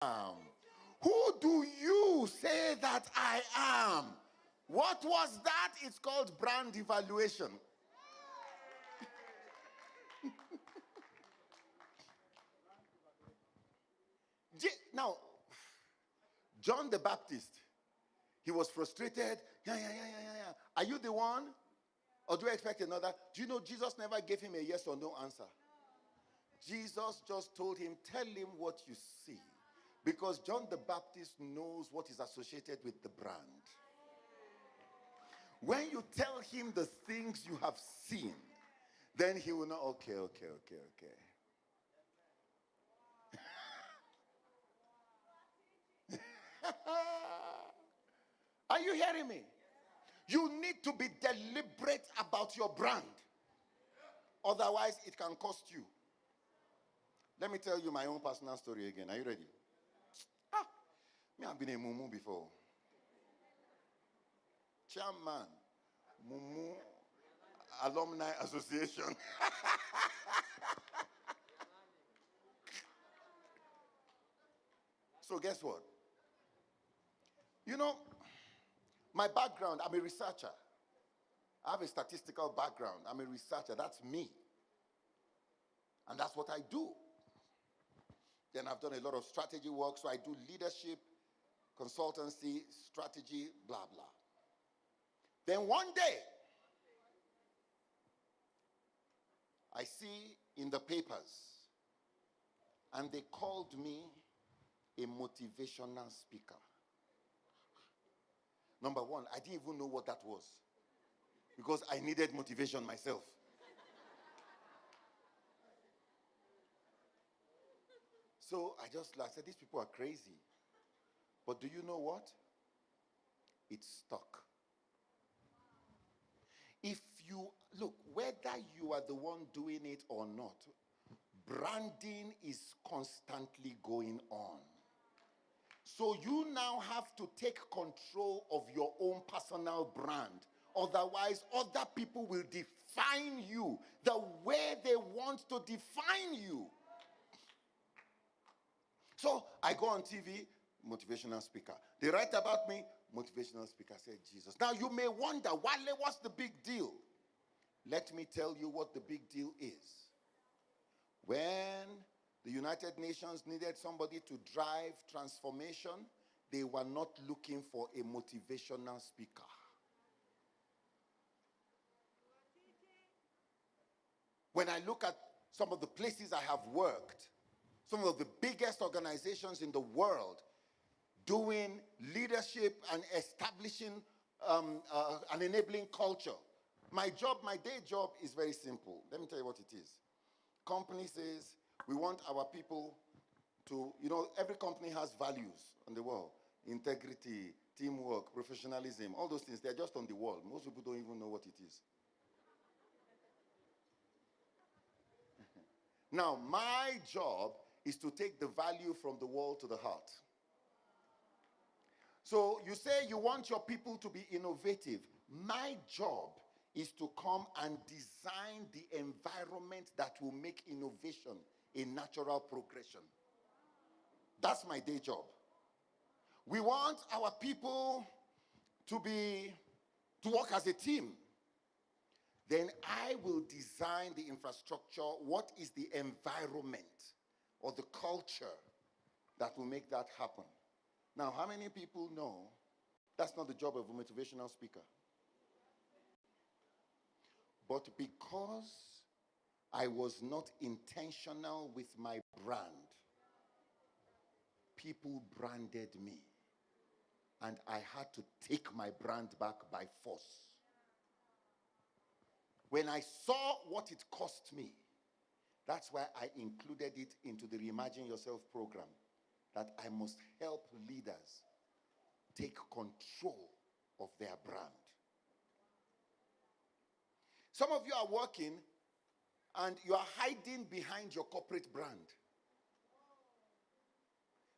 Who do you say that I am? What was that? It's called brand evaluation. Now, John the Baptist, he was frustrated. Yeah. Are you the one? Or do you expect another? Do you know Jesus never gave him a yes or no answer? Jesus just told him, tell him what you see. Because John the Baptist knows what is associated with the brand. When you tell him the things you have seen, then he will know, okay. Are you hearing me? You need to be deliberate about your brand. Otherwise, it can cost you. Let me tell you my own personal story again. Are you ready? Me, I've been a mumu before. Chairman, Mumu Alumni Association. So guess what? You know, my background, I'm a researcher. I have a statistical background. I'm a researcher. That's me. And that's what I do. Then I've done a lot of strategy work. So I do leadership, consultancy, strategy, blah, blah. Then one day, I see in the papers, and they called me a motivational speaker. Number one, I didn't even know what that was because I needed motivation myself. So I said, these people are crazy. But do you know what? It's stuck. If you, look, whether you are the one doing it or not, branding is constantly going on. So you now have to take control of your own personal brand. Otherwise, other people will define you the way they want to define you. So I go on TV, motivational speaker. They write about me, motivational speaker. I say, Jesus. Now you may wonder, Wale, what's the big deal? Let me tell you what the big deal is. When the United Nations needed somebody to drive transformation, they were not looking for a motivational speaker. When I look at some of the places I have worked, some of the biggest organizations in the world doing leadership and establishing an enabling culture. My day job is very simple. Let me tell you what it is. Company says, we want our people to, every company has values on the wall. Integrity, teamwork, professionalism, all those things, they're just on the wall. Most people don't even know what it is. Now, my job is to take the value from the wall to the heart. So you say you want your people to be innovative. My job is to come and design the environment that will make innovation a natural progression. That's my day job. We want our people to work as a team. Then I will design the infrastructure. What is the environment or the culture that will make that happen? Now, how many people know that's not the job of a motivational speaker? But because I was not intentional with my brand, people branded me. And I had to take my brand back by force. When I saw what it cost me, that's why I included it into the Reimagine Yourself program, that I must help leaders take control of their brand. Some of you are working and you are hiding behind your corporate brand.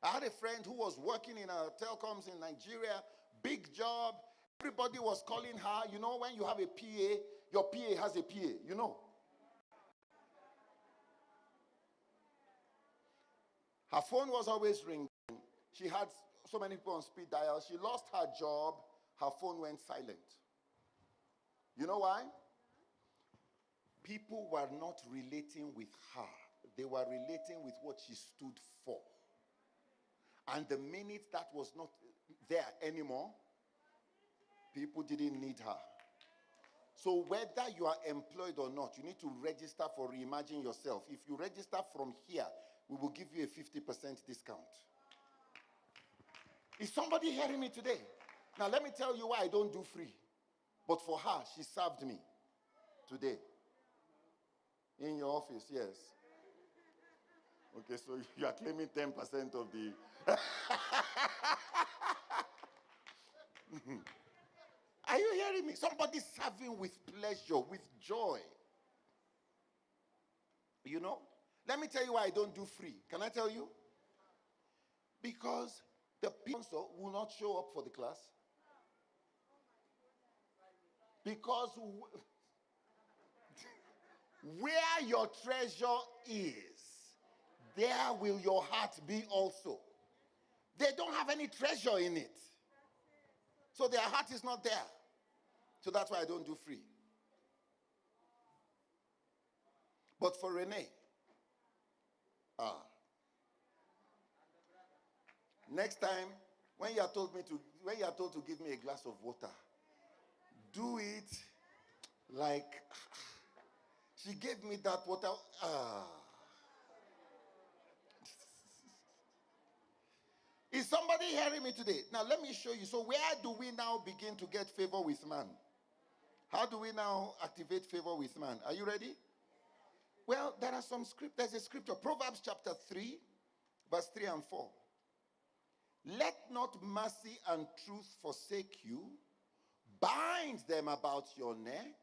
I had a friend who was working in telecoms in Nigeria, big job. Everybody was calling her. You know, when you have a PA, your PA has a PA, you know. Her phone was always ringing. She had so many people on speed dial. She lost her job. Her phone went silent. You know why? People were not relating with her. They were relating with what she stood for. And the minute that was not there anymore, people didn't need her. So whether you are employed or not, you need to register for Reimagine Yourself. If you register from here, we will give you a 50% discount. Is somebody hearing me today? Now let me tell you why I don't do free. But for her, she served me today. In your office, yes. Okay, so you are claiming 10% of the... Are you hearing me? Somebody serving with pleasure, with joy. You know? Let me tell you why I don't do free. Can I tell you? Because the people will not show up for the class. Because where your treasure is, there will your heart be also. They don't have any treasure in it. So their heart is not there. So that's why I don't do free. But for Renee, next time, when you are told to give me a glass of water, do it like she gave me that water. Is somebody hearing me today? Now let me show you. So where do we now begin to get favor with man? How do we now activate favor with man? Are you ready? Well, there are some script. There's a scripture, Proverbs chapter 3, verse 3 and 4. Let not mercy and truth forsake you. Bind them about your neck,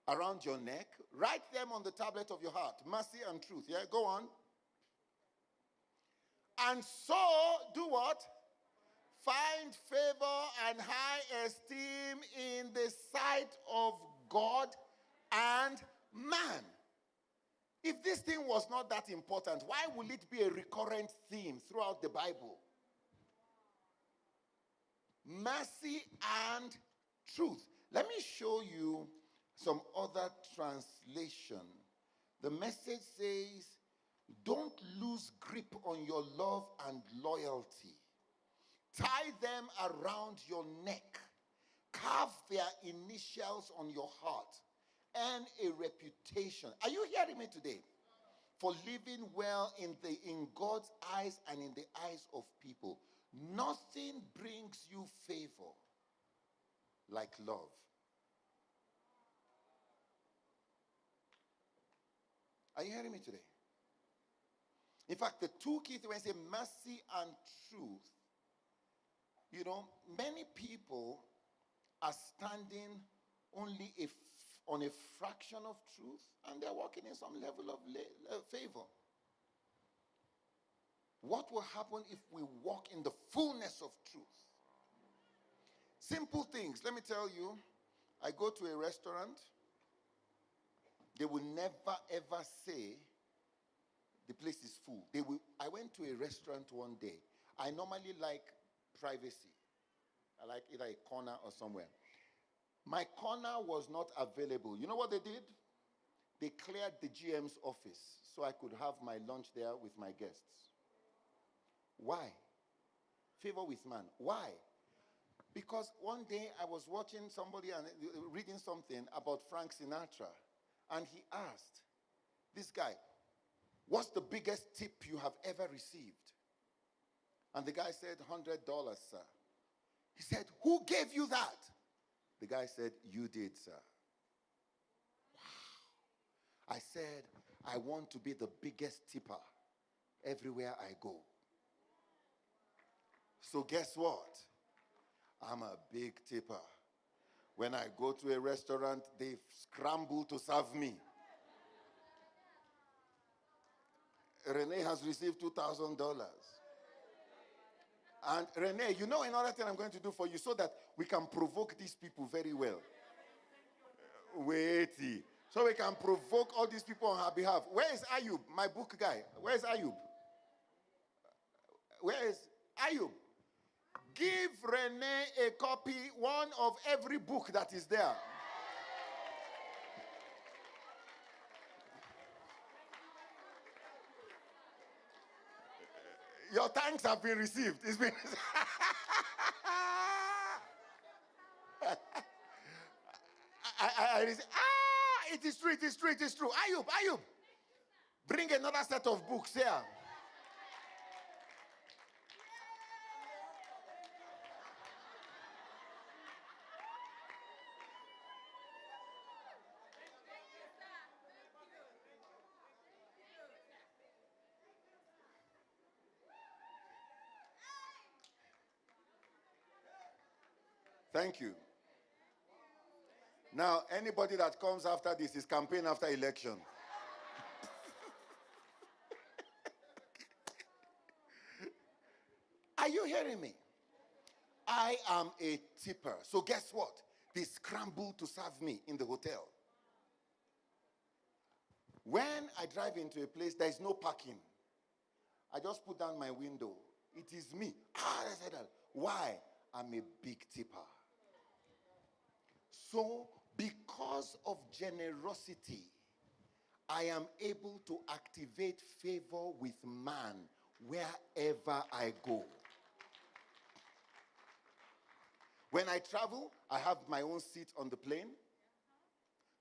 around your neck. Write them on the tablet of your heart. Mercy and truth. Yeah, go on. And so, do what? Find favor and high esteem in the sight of God and man. If this thing was not that important, why will it be a recurrent theme throughout the Bible? Mercy and truth. Let me show you some other translation. The Message says, don't lose grip on your love and loyalty. Tie them around your neck. Carve their initials on your heart. Earn a reputation. Are you hearing me today? For living well in God's eyes and in the eyes of people. Nothing brings you favor like love. Are you hearing me today? In fact, the two key things, when I say mercy and truth, you know, many people are standing only on a fraction of truth, and they're walking in some level of favor. What will happen if we walk in the fullness of truth? Simple things. Let me tell you, I go to a restaurant, they will never ever say the place is full. I went to a restaurant one day. I normally like privacy. I like either a corner or somewhere. My corner was not available. You know what they did? They cleared the GM's office so I could have my lunch there with my guests. Why? Favor with man. Why? Because one day I was watching somebody and reading something about Frank Sinatra, and he asked this guy, what's the biggest tip you have ever received? And the guy said, $100, sir. He said, who gave you that? The guy said, you did, sir. Wow. I said, I want to be the biggest tipper everywhere I go. So guess what? I'm a big tipper. When I go to a restaurant, they scramble to serve me. Renee has received $2,000. And Renee, you know another thing I'm going to do for you so that we can provoke these people very well. Wait. So we can provoke all these people on her behalf. Where is Ayub, my book guy? Where is Ayub? Where is Ayub, give Renee a copy, one of every book that is there. Your thanks have been received. It's been. It is true, it is true, it is true. Ayub, bring another set of books here. Thank you. Now, anybody that comes after this is campaign after election. Are you hearing me? I am a tipper. So guess what? They scramble to serve me in the hotel. When I drive into a place, there is no parking. I just put down my window. It is me. I said that. Why? I'm a big tipper. So, because of generosity, I am able to activate favor with man wherever I go. When I travel, I have my own seat on the plane.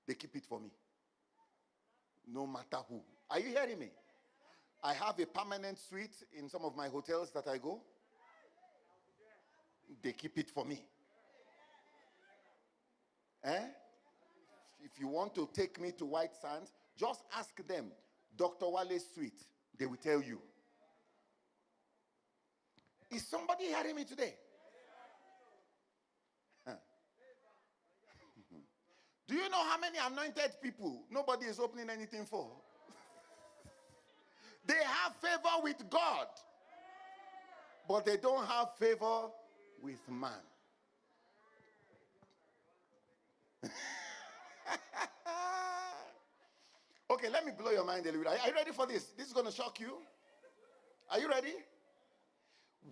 They keep it for me. No matter who. Are you hearing me? I have a permanent suite in some of my hotels that I go. They keep it for me. If you want to take me to White Sands, just ask them, Dr. Wale's suite. They will tell you. Is somebody hearing me today? Do you know how many anointed people nobody is opening anything for? They have favor with God, but they don't have favor with man. Okay, let me blow your mind a little bit. Are you ready for this? This is going to shock you. Are you ready?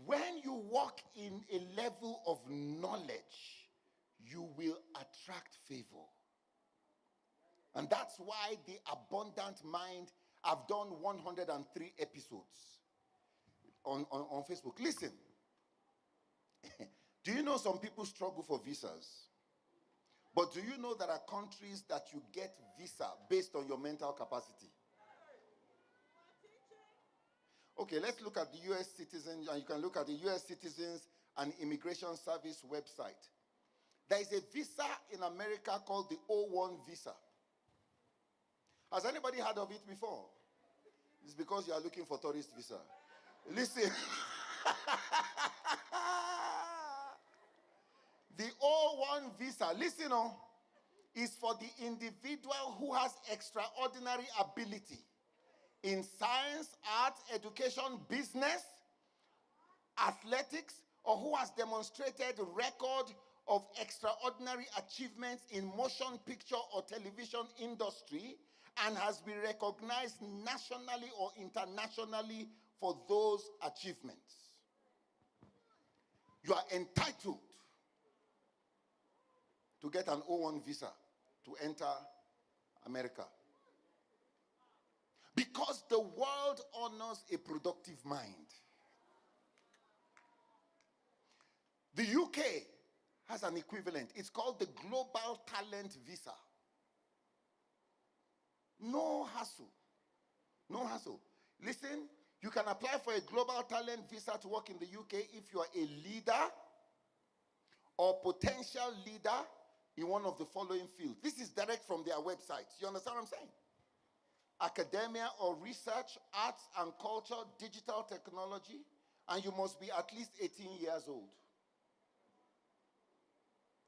When you walk in a level of knowledge, you will attract favor. And that's why the abundant mind, I've done 103 episodes on Facebook. Listen, do you know some people struggle for visas? But do you know there are countries that you get visa based on your mental capacity? Okay, let's look at the U.S. citizens, and you can look at the U.S. Citizens and Immigration Service website. There is a visa in America called the O1 visa. Has anybody heard of it before? It's because you are looking for tourist visa. Listen. The O1 visa, listen is for the individual who has extraordinary ability in science, arts, education, business, athletics, or who has demonstrated record of extraordinary achievements in motion picture or television industry and has been recognized nationally or internationally for those achievements. You are entitled to get an O1 visa to enter America. Because the world honors a productive mind. The UK has an equivalent. It's called the Global Talent Visa. No hassle. No hassle. Listen, you can apply for a Global Talent Visa to work in the UK if you are a leader or potential leader in one of the following fields. This is direct from their website. You understand what I'm saying? Academia or research, arts and culture, digital technology, and you must be at least 18 years old.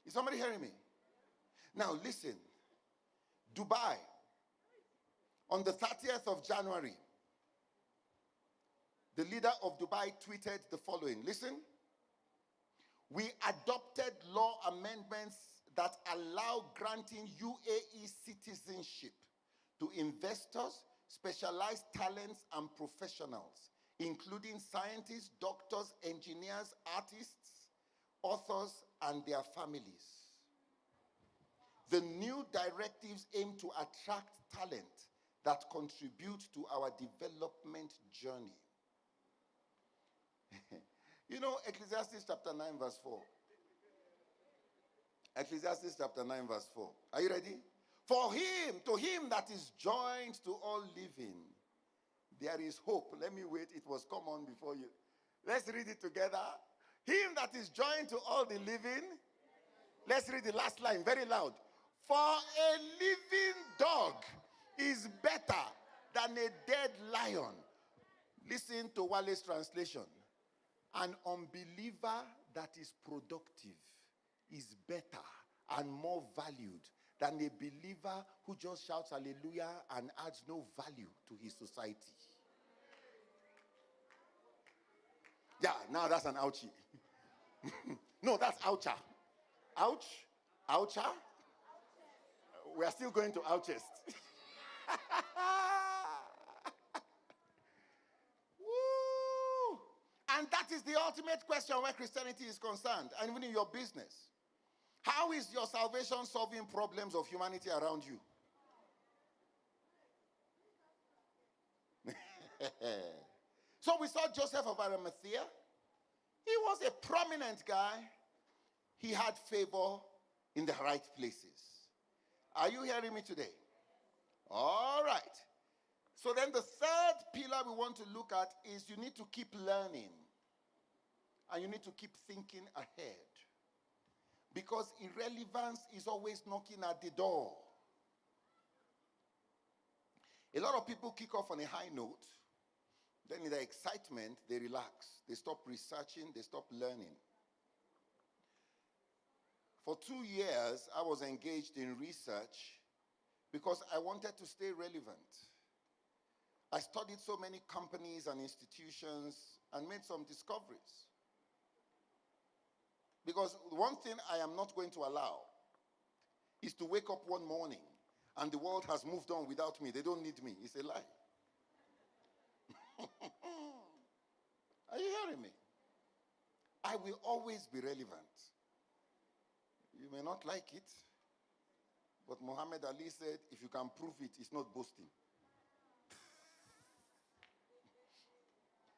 Is somebody hearing me? Now listen. Dubai, on the 30th of January, the leader of Dubai tweeted the following. Listen. We adopted law amendments that allow granting UAE citizenship to investors, specialized talents, and professionals including scientists, doctors, engineers, artists, authors, and their families. The new directives aim to attract talent that contribute to our development journey. You know, Ecclesiastes chapter 9 verse 4. Ecclesiastes chapter 9 verse 4. Are you ready? To him that is joined to all living, there is hope. Let me wait. It was come on before you. Let's read it together. Him that is joined to all the living. Let's read the last line very loud. For a living dog is better than a dead lion. Listen to Wale's translation. An unbeliever that is productive is better and more valued than a believer who just shouts hallelujah and adds no value to his society. Yeah, now that's an ouchie. No, that's oucha. Ouch? Oucha? We are still going to ouchest. Woo! And that is the ultimate question where Christianity is concerned, and even in your business. How is your salvation solving problems of humanity around you? So we saw Joseph of Arimathea. He was a prominent guy. He had favor in the right places. Are you hearing me today? All right. So then the third pillar we want to look at is you need to keep learning. And you need to keep thinking ahead. Because irrelevance is always knocking at the door. A lot of people kick off on a high note. Then in their excitement, they relax. They stop researching. They stop learning. For 2 years, I was engaged in research because I wanted to stay relevant. I studied so many companies and institutions and made some discoveries. Because one thing I am not going to allow is to wake up one morning and the world has moved on without me. They don't need me. It's a lie. Are you hearing me? I will always be relevant. You may not like it, but Muhammad Ali said, if you can prove it, it's not boasting.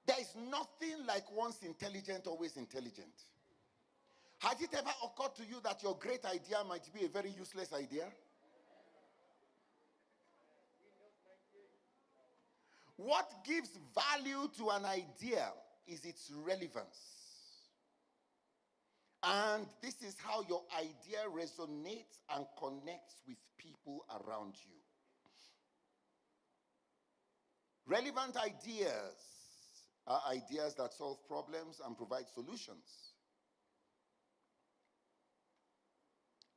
There is nothing like once intelligent, always intelligent. Has it ever occurred to you that your great idea might be a very useless idea? What gives value to an idea is its relevance. And this is how your idea resonates and connects with people around you. Relevant ideas are ideas that solve problems and provide solutions.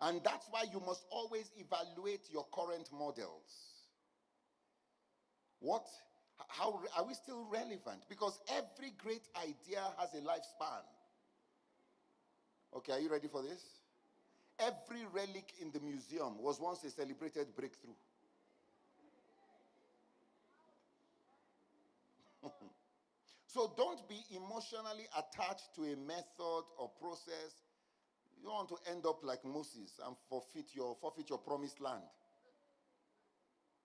And that's why you must always evaluate your current models. How are we still relevant? Because every great idea has a lifespan. Okay, are you ready for this? Every relic in the museum was once a celebrated breakthrough. So don't be emotionally attached to a method or process. You don't want to end up like Moses and forfeit your promised land.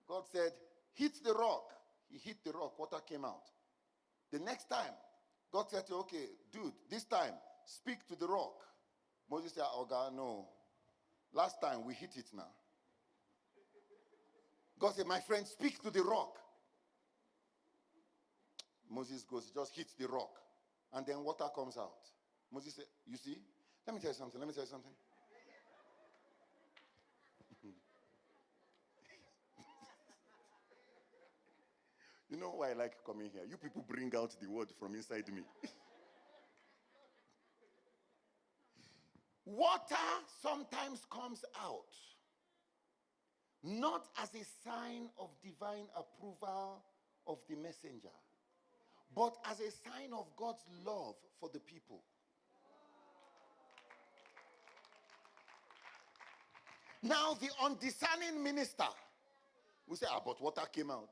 God said, hit the rock. He hit the rock, water came out. The next time, God said to him, okay, dude, this time, speak to the rock. Moses said, oh God, no. Last time, we hit it now. God said, my friend, speak to the rock. Moses goes, he just hits the rock. And then water comes out. Moses said, you see? Let me tell you something. You know why I like coming here? You people bring out the word from inside me. Water sometimes comes out, not as a sign of divine approval of the messenger, but as a sign of God's love for the people. Now, the undiscerning minister will say, but water came out.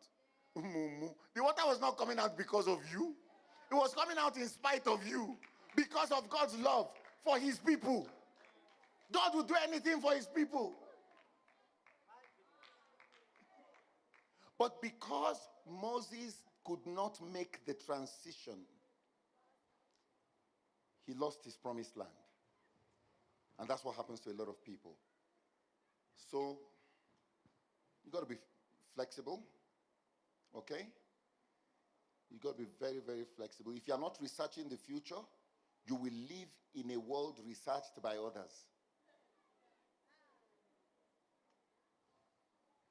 The water was not coming out because of you. It was coming out in spite of you because of God's love for his people. God will do anything for his people. But because Moses could not make the transition, he lost his promised land. And that's what happens to a lot of people. So, you got to be flexible, okay? You got to be very, very flexible. If you are not researching the future, you will live in a world researched by others.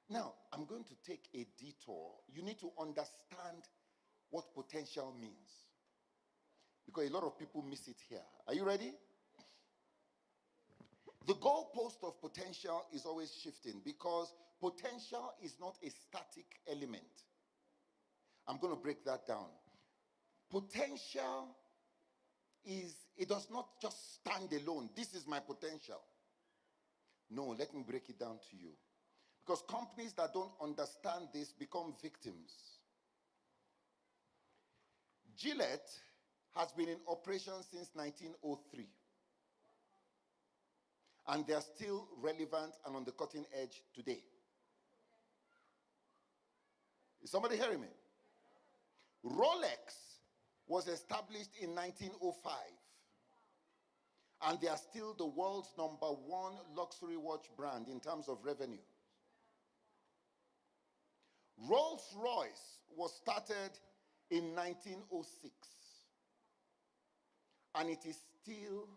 Now, I'm going to take a detour. You need to understand what potential means, because a lot of people miss it here. Are you ready? The goalpost of potential is always shifting, because potential is not a static element. I'm going to break that down. Potential it does not just stand alone. This is my potential. No, let me break it down to you. Because companies that don't understand this become victims. Gillette has been in operation since 1903. And they're still relevant and on the cutting edge today. Is somebody hearing me? Rolex was established in 1905. And they are still the world's #1 luxury watch brand in terms of revenue. Rolls-Royce was started in 1906. And it is still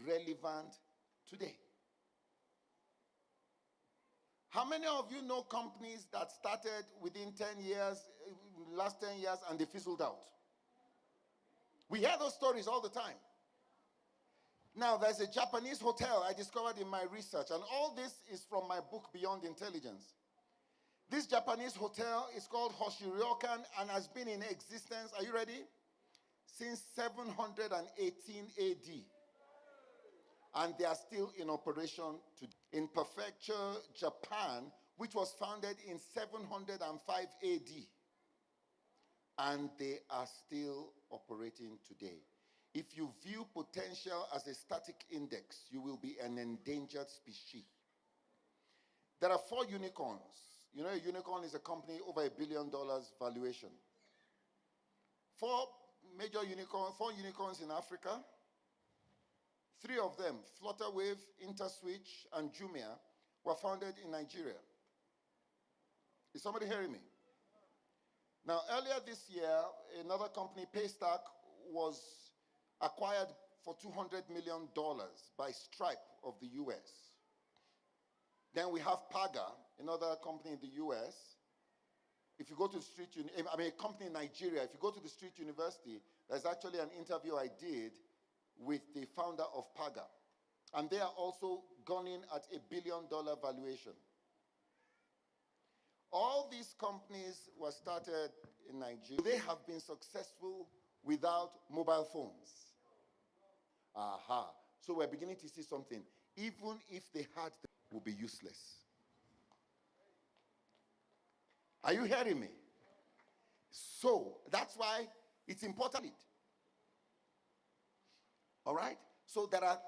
relevant today. How many of you know companies that started within 10 years, last 10 years, and they fizzled out? We hear those stories all the time. Now, there's a Japanese hotel I discovered in my research, and all this is from my book, Beyond Intelligence. This Japanese hotel is called Hoshiryokan and has been in existence, are you ready? Since 718 AD. And they are still in operation today. In Prefecture, Japan, which was founded in 705 AD. And they are still operating today. If you view potential as a static index, you will be an endangered species. There are 4 unicorns. You know, a unicorn is a company over $1 billion valuation. 4 unicorns in Africa. 3 of them, Flutterwave, Interswitch, and Jumia, were founded in Nigeria. Is somebody hearing me? Now, earlier this year, another company, Paystack, was acquired for $200 million by Stripe of the US. Then we have Paga, another company in the US. If you go to the a company in Nigeria, if you go to the Street University, there's actually an interview I did with the founder of Paga. And they are also gunning at $1 billion valuation. All these companies were started in Nigeria. They have been successful without mobile phones. Aha. So we're beginning to see something. Even if they had them, it would be useless. Are you hearing me? So that's why it's important. All right? So there are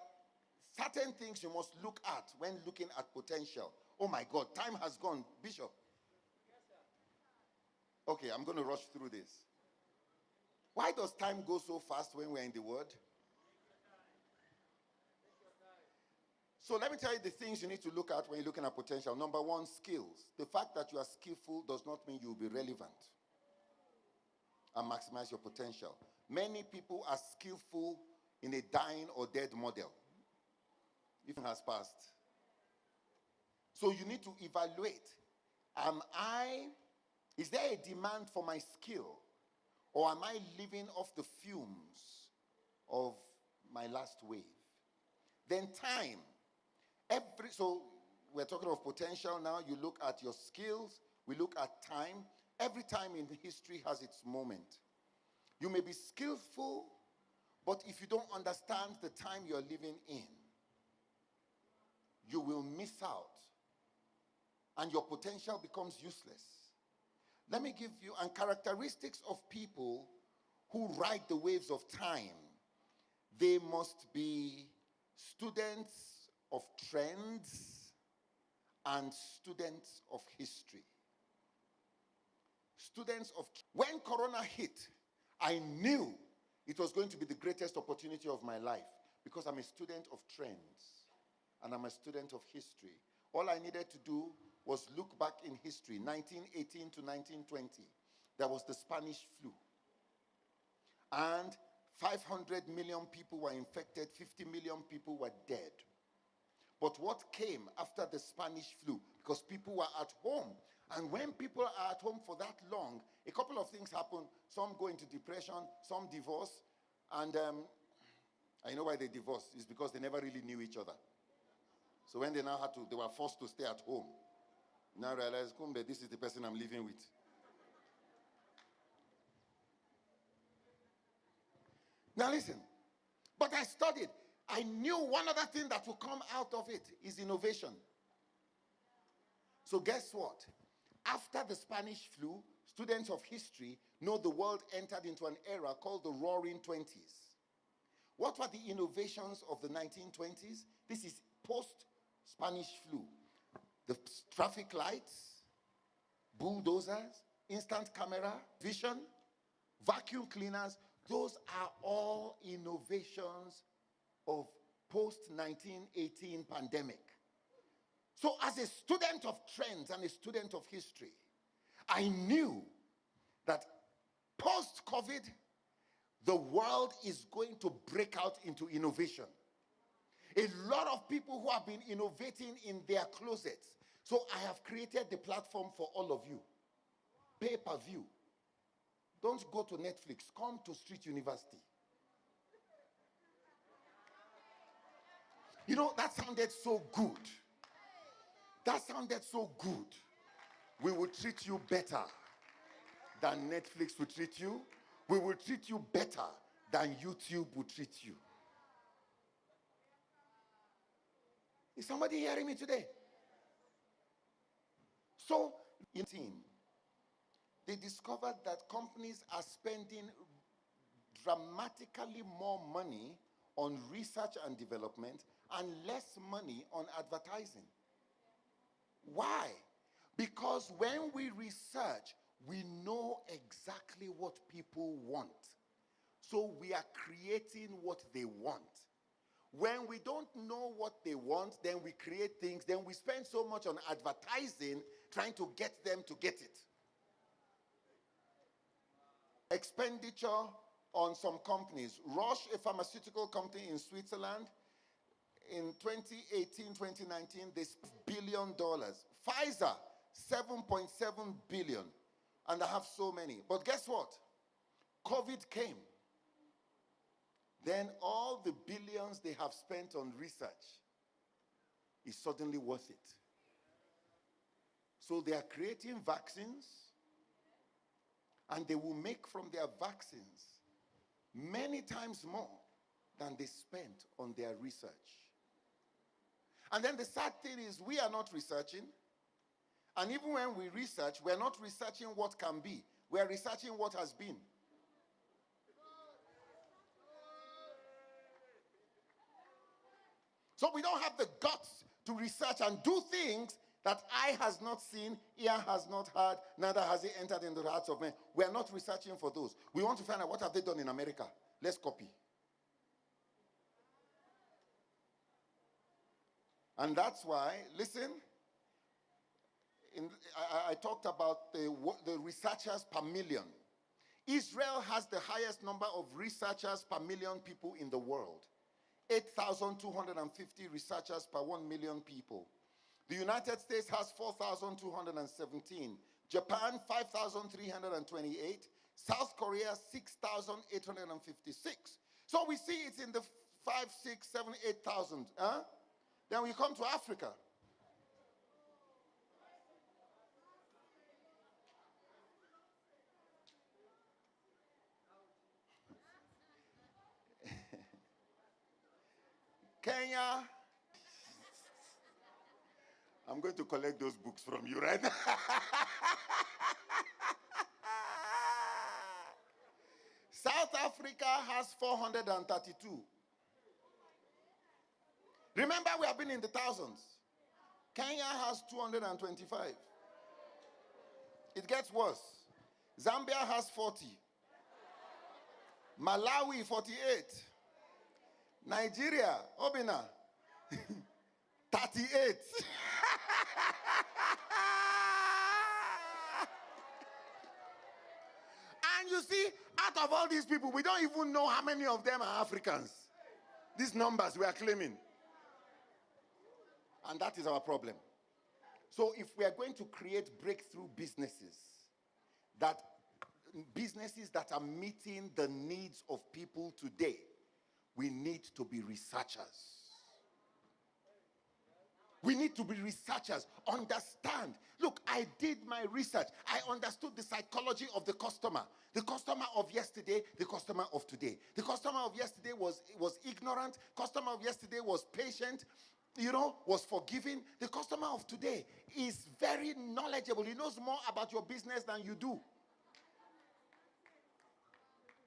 certain things you must look at when looking at potential. Oh my God, time has gone. Bishop. Okay, I'm going to rush through this. Why does time go so fast when we're in the Word? So let me tell you the things you need to look at when you're looking at potential. Number 1, skills. The fact that you are skillful does not mean you'll be relevant and maximize your potential. Many people are skillful in a dying or dead model. If it has passed. So you need to evaluate. Is there a demand for my skill? Or am I living off the fumes of my last wave? Then time. So we're talking of potential now. You look at your skills. We look at time. Every time in history has its moment. You may be skillful, but if you don't understand the time you're living in, you will miss out. And your potential becomes useless. Let me give you, and characteristics of people who ride the waves of time, they must be students of trends and students of history. Students of... When Corona hit, I knew it was going to be the greatest opportunity of my life because I'm a student of trends and I'm a student of history. All I needed to do was look back in history, 1918 to 1920. There was the Spanish flu. And 500 million people were infected, 50 million people were dead. But what came after the Spanish flu? Because people were at home. And when people are at home for that long, a couple of things happen. Some go into depression, some divorce. And I know why they divorced. It's because they never really knew each other. So when they now had to, they were forced to stay at home. Now realize, Kumbe, this is the person I'm living with. Now listen, but I studied. I knew one other thing that will come out of it is innovation. So guess what? After the Spanish flu, students of history know the world entered into an era called the Roaring Twenties. What were the innovations of the 1920s? This is post-Spanish flu. The traffic lights, bulldozers, instant camera, vision, vacuum cleaners, those are all innovations of post-1918 pandemic. So as a student of trends and a student of history, I knew that post-COVID, the world is going to break out into innovation. A lot of people who have been innovating in their closets. So I have created the platform for all of you. Pay-per-view. Don't go to Netflix. Come to Street University. You know, that sounded so good. That sounded so good. We will treat you better than Netflix will treat you. We will treat you better than YouTube will treat you. Is somebody hearing me today? So, in team, they discovered that companies are spending dramatically more money on research and development and less money on advertising. Why? Because when we research, we know exactly what people want. So we are creating what they want. When we don't know what they want, then we create things, then we spend so much on advertising trying to get them to get it. Expenditure on some companies. Roche, a pharmaceutical company in Switzerland, in 2018, 2019, they spent $1 billion. Pfizer, 7.7 billion. And I have so many. But guess what? COVID came. Then all the billions they have spent on research is suddenly worth it. So they are creating vaccines, and they will make from their vaccines many times more than they spent on their research. And then the sad thing is we are not researching. And even when we research, we're not researching what can be. We're researching what has been. So we don't have the guts to research and do things that eye has not seen, ear has not heard, neither has it entered into the hearts of men. We are not researching for those. We want to find out what have they done in America. Let's copy. And that's why, listen, I talked about the researchers per million. Israel has the highest number of researchers per million people in the world. 8,250 researchers per 1 million people. The United States has 4,217. Japan, 5,328. South Korea, 6,856. So we see it's in the 5, 6, 7, 8,000. Huh? Then we come to Africa. Kenya. I'm going to collect those books from you right now. South Africa has 432. Remember, we have been in the thousands. Kenya has 225. It gets worse. Zambia has 40. Malawi 48. Nigeria, Obina, 38. And you see, out of all these people, we don't even know how many of them are Africans. These numbers we are claiming. And that is our problem. So if we are going to create breakthrough businesses that are meeting the needs of people today, we need to be researchers. We need to be researchers. Understand. Look, I did my research. I understood the psychology of the customer. The customer of yesterday, the customer of today. The customer of yesterday was ignorant. Customer of yesterday was patient, was forgiving. The customer of today is very knowledgeable. He knows more about your business than you do.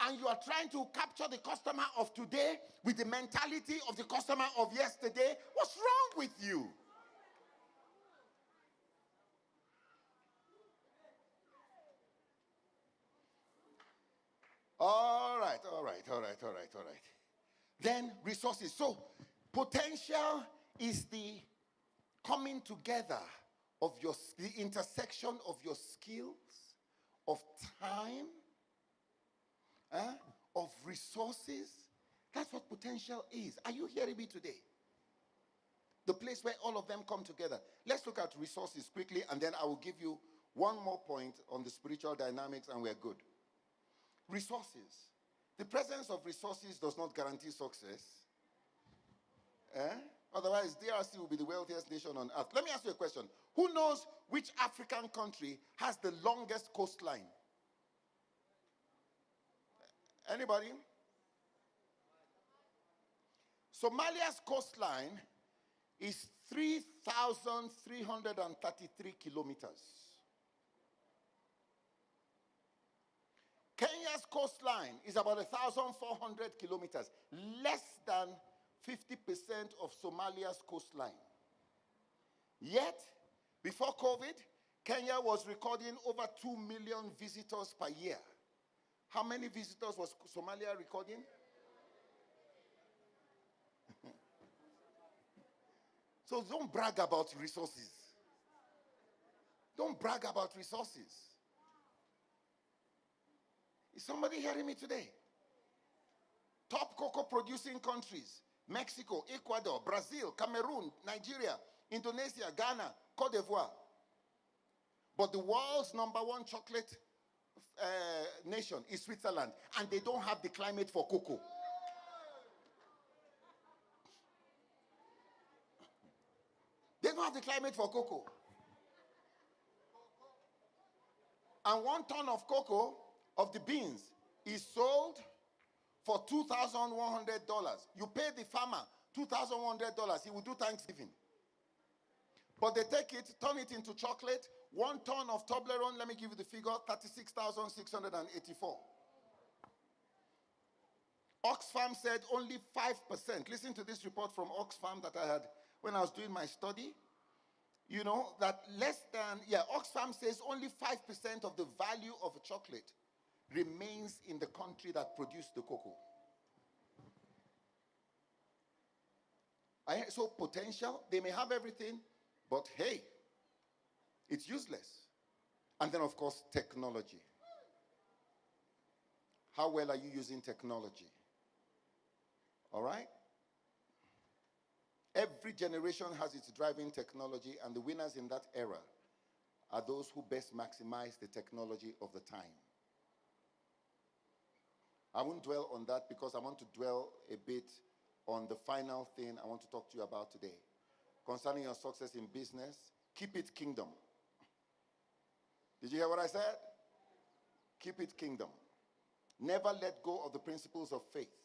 And you are trying to capture the customer of today with the mentality of the customer of yesterday. What's wrong with you? All right. Then resources. So potential is the coming together of the intersection of your skills, of time, of resources. That's what potential is. Are you hearing me today? The place where all of them come together. Let's look at resources quickly, and then I will give you one more point on the spiritual dynamics, and we're good. Resources. The presence of resources does not guarantee success. Otherwise, DRC will be the wealthiest nation on earth. Let me ask you a question. Who knows which African country has the longest coastline? Anybody? Somalia's coastline is 3,333 kilometers. Kenya's coastline is about 1,400 kilometers, less than 50% of Somalia's coastline. Yet, before COVID, Kenya was recording over 2 million visitors per year. How many visitors was Somalia recording? So don't brag about resources. Don't brag about resources. Is somebody hearing me today? Top cocoa producing countries: Mexico, Ecuador, Brazil, Cameroon, Nigeria, Indonesia, Ghana, Cote d'Ivoire. But the world's #1 chocolate nation is Switzerland, and they don't have the climate for cocoa. They don't have the climate for cocoa. And 1 ton of cocoa, of the beans, is sold for $2,100. You pay the farmer $2,100, he will do Thanksgiving. But they take it, turn it into chocolate. 1 ton of Toblerone, let me give you the figure, 36,684. Oxfam said only 5%. Listen to this report from Oxfam that I had when I was doing my study. That Oxfam says only 5% of the value of a chocolate remains in the country that produced the cocoa. So potential, they may have everything, but hey, it's useless. And then, of course, technology. How well are you using technology? All right? Every generation has its driving technology, and the winners in that era are those who best maximize the technology of the time. I won't dwell on that because I want to dwell a bit on the final thing I want to talk to you about today. Concerning your success in business, keep it kingdom. Did you hear what I said? Keep it kingdom. Never let go of the principles of faith.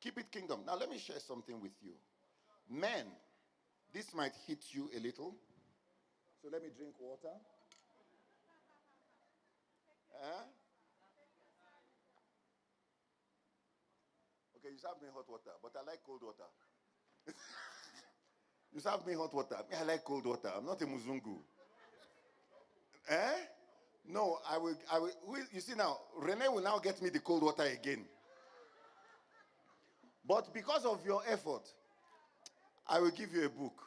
Keep it kingdom. Now let me share something with you. Men, this might hit you a little. So let me drink water. Okay, you serve me hot water, but I like cold water. You serve me hot water. Me, I like cold water. I'm not a Muzungu. Eh? No, I will. You see now, Rene will now get me the cold water again. But because of your effort, I will give you a book.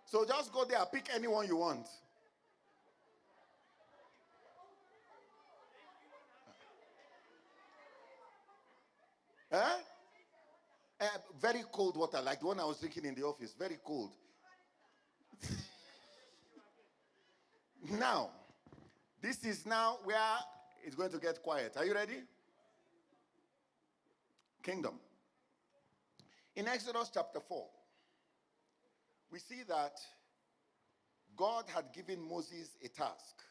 So just go there, pick anyone you want. Eh? Very cold water, like the one I was drinking in the office. Very cold. Now, this is now where it's going to get quiet. Are you ready? Kingdom. In Exodus chapter 4, we see that God had given Moses a task.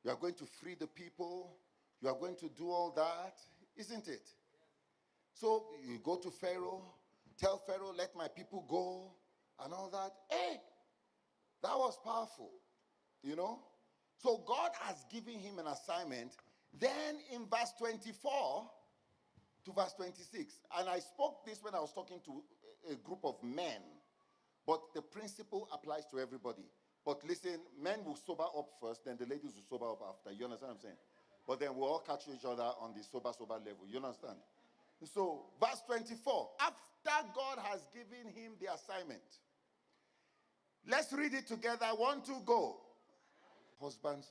You are going to free the people. You are going to do all that, isn't it? So you go to Pharaoh, tell Pharaoh, let my people go, and all that. Hey, that was powerful, you know? So God has given him an assignment. Then in verse 24 to verse 26, and I spoke this when I was talking to a group of men, but the principle applies to everybody. But listen, men will sober up first, then the ladies will sober up after. You understand what I'm saying? But then we'll all catch each other on the sober level. You understand? So, verse 24, after God has given him the assignment, let's read it together. 1, 2, go. Husbands,